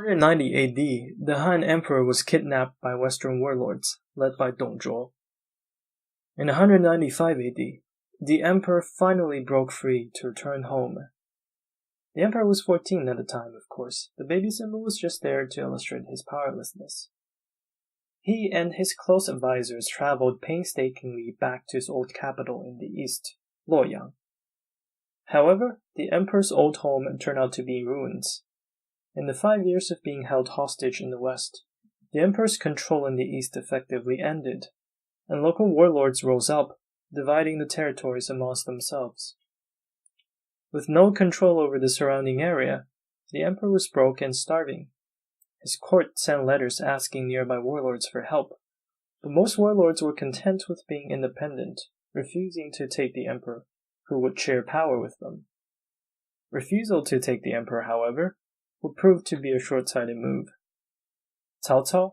190 AD, the Han Emperor was kidnapped by Western warlords, led by Dong Zhuo. In 195 AD, the Emperor finally broke free to return home. The Emperor was 14 at the time, of course. The baby symbol was just there to illustrate his powerlessness. He and his close advisors traveled painstakingly back to his old capital in the east, Luoyang. However, the Emperor's old home turned out to be in ruins. In the 5 years of being held hostage in the west, the Emperor's control in the east effectively ended, and local warlords rose up, dividing the territories amongst themselves. With no control over the surrounding area, the Emperor was broke and starving. His court sent letters asking nearby warlords for help, but most warlords were content with being independent, refusing to take the Emperor, who would share power with them. Refusal to take the Emperor, however, would prove to be a short-sighted move. Cao Cao,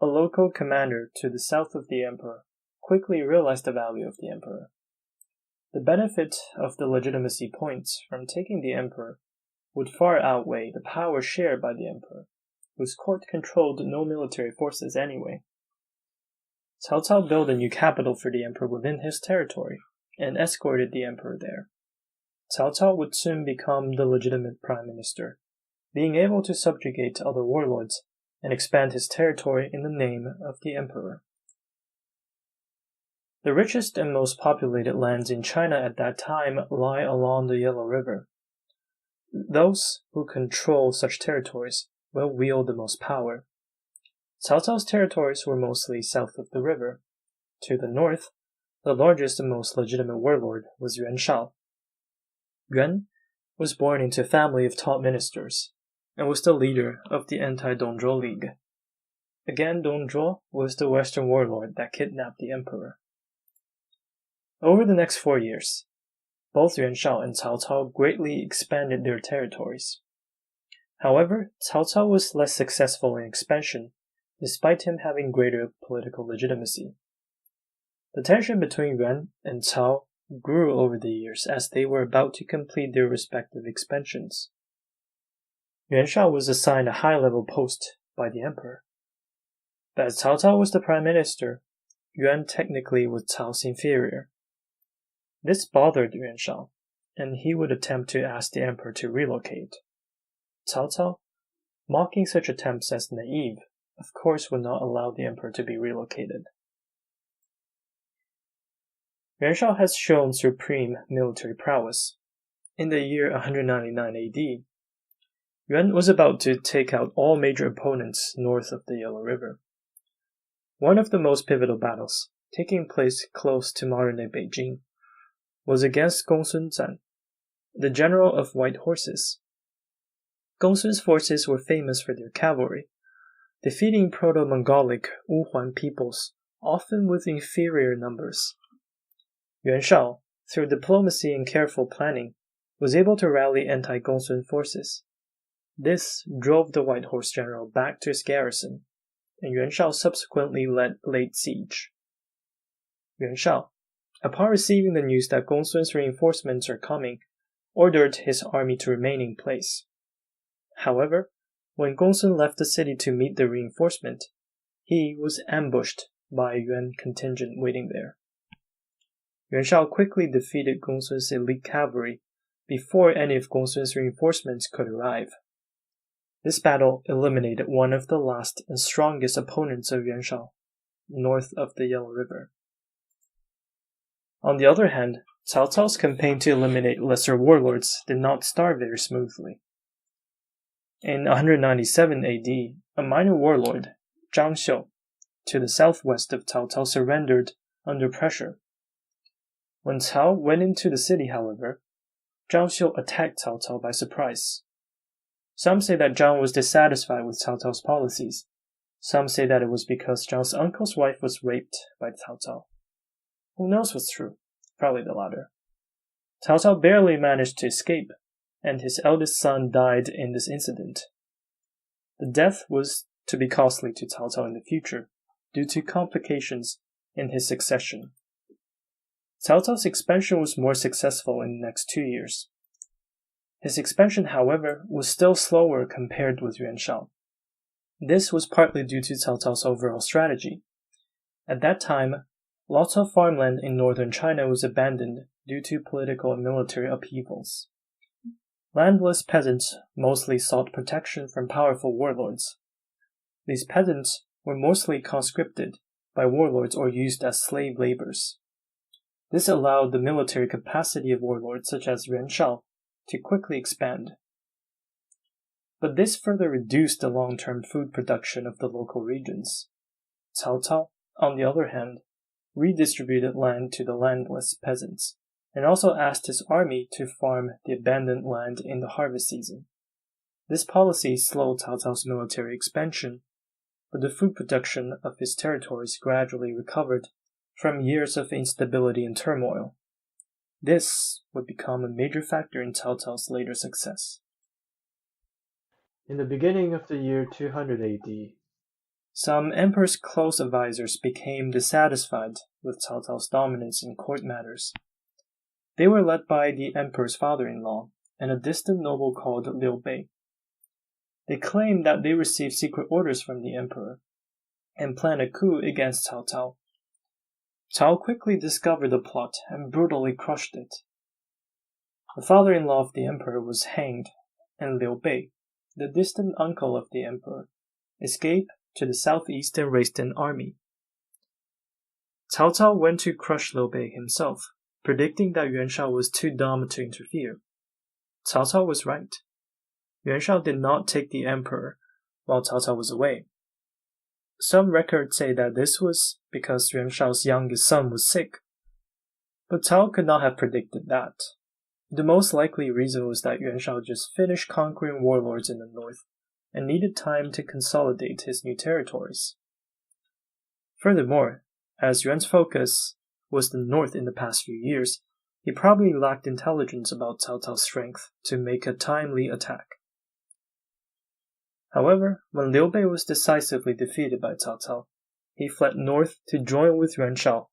a local commander to the south of the Emperor, quickly realized the value of the Emperor. The benefit of the legitimacy points from taking the Emperor would far outweigh the power shared by the Emperor, whose court controlled no military forces anyway. Cao Cao built a new capital for the Emperor within his territory, and escorted the Emperor there. Cao Cao would soon become the legitimate prime minister, being able to subjugate other warlords and expand his territory in the name of the Emperor. The richest and most populated lands in China at that time lie along the Yellow River. Those who control such territories will wield the most power. Cao Cao's territories were mostly south of the river. To the north, the largest and most legitimate warlord was Yuan Shao. Yuan was born into a family of top ministers, and was the leader of the anti-Dong Zhuo League. Again, Dong Zhuo was the Western warlord that kidnapped the Emperor. Over the next 4 years, both Yuan Shao and Cao Cao greatly expanded their territories. However, Cao Cao was less successful in expansion, despite him having greater political legitimacy. The tension between Yuan and Cao grew over the years as they were about to complete their respective expansions. Yuan Shao was assigned a high-level post by the Emperor. But as Cao Cao was the prime minister, Yuan technically was Cao's inferior. This bothered Yuan Shao, and he would attempt to ask the Emperor to relocate. Cao Cao, mocking such attempts as naive, of course would not allow the Emperor to be relocated. Yuan Shao has shown supreme military prowess. In the year 199 AD, Yuan was about to take out all major opponents north of the Yellow River. One of the most pivotal battles, taking place close to modern-day Beijing, was against Gongsun Zan, the general of white horses. Gongsun's forces were famous for their cavalry, defeating Proto-Mongolic Wuhuan peoples, often with inferior numbers. Yuan Shao, through diplomacy and careful planning, was able to rally anti-Gongsun forces. This drove the white horse general back to his garrison, and Yuan Shao subsequently laid siege. Yuan Shao, upon receiving the news that Gongsun's reinforcements are coming, ordered his army to remain in place. However, when Gongsun left the city to meet the reinforcement, he was ambushed by a Yuan contingent waiting there. Yuan Shao quickly defeated Gongsun's elite cavalry before any of Gongsun's reinforcements could arrive. This battle eliminated one of the last and strongest opponents of Yuan Shao, north of the Yellow River. On the other hand, Cao Cao's campaign to eliminate lesser warlords did not start very smoothly. In 197 AD, a minor warlord, Zhang Xiu, to the southwest of Cao Cao surrendered under pressure. When Cao went into the city, however, Zhang Xiu attacked Cao Cao by surprise. Some say that Zhang was dissatisfied with Cao Cao's policies. Some say that it was because Zhang's uncle's wife was raped by Cao Cao. Who knows what's true? Probably the latter. Cao Cao barely managed to escape, and his eldest son died in this incident. The death was to be costly to Cao Cao in the future, due to complications in his succession. Cao Cao's expansion was more successful in the next 2 years. His expansion, however, was still slower compared with Yuan Shao, This was partly due to Cao Cao's overall strategy. At that time, lots of farmland in northern China was abandoned due to political and military upheavals. Landless peasants mostly sought protection from powerful warlords. These peasants were mostly conscripted by warlords or used as slave laborers. This allowed the military capacity of warlords such as Yuan Shao to quickly expand. But this further reduced the long-term food production of the local regions. Cao Cao, on the other hand, redistributed land to the landless peasants, and also asked his army to farm the abandoned land in the harvest season. This policy slowed Cao Cao's military expansion, but the food production of his territories gradually recovered from years of instability and turmoil. This would become a major factor in Cao Cao's later success. In the beginning of the year 200 AD, some emperor's close advisors became dissatisfied with Cao Cao's dominance in court matters. They were led by the emperor's father-in-law and a distant noble called Liu Bei. They claimed that they received secret orders from the emperor and planned a coup against Cao Cao. Cao quickly discovered the plot and brutally crushed it. The father-in-law of the emperor was hanged, and Liu Bei, the distant uncle of the emperor, escaped to the southeast and raised an army. Cao Cao went to crush Liu Bei himself, predicting that Yuan Shao was too dumb to interfere. Cao Cao was right. Yuan Shao did not take the emperor while Cao Cao was away. Some records say that this was because Yuan Shao's youngest son was sick, but Cao could not have predicted that. The most likely reason was that Yuan Shao just finished conquering warlords in the north and needed time to consolidate his new territories. Furthermore, as Yuan's focus was the north in the past few years, he probably lacked intelligence about Cao Cao's strength to make a timely attack. However, when Liu Bei was decisively defeated by Cao Cao, he fled north to join with Yuan Shao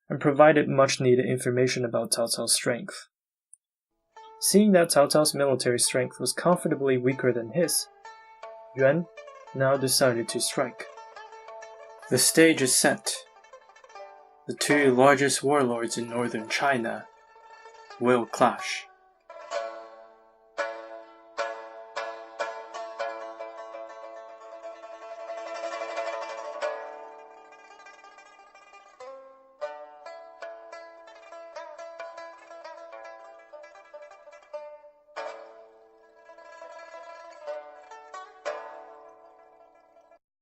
and provided much-needed information about Cao Cao's strength. Seeing that Cao Cao's military strength was comfortably weaker than his, Yuan now decided to strike. The stage is set. The two largest warlords in northern China will clash.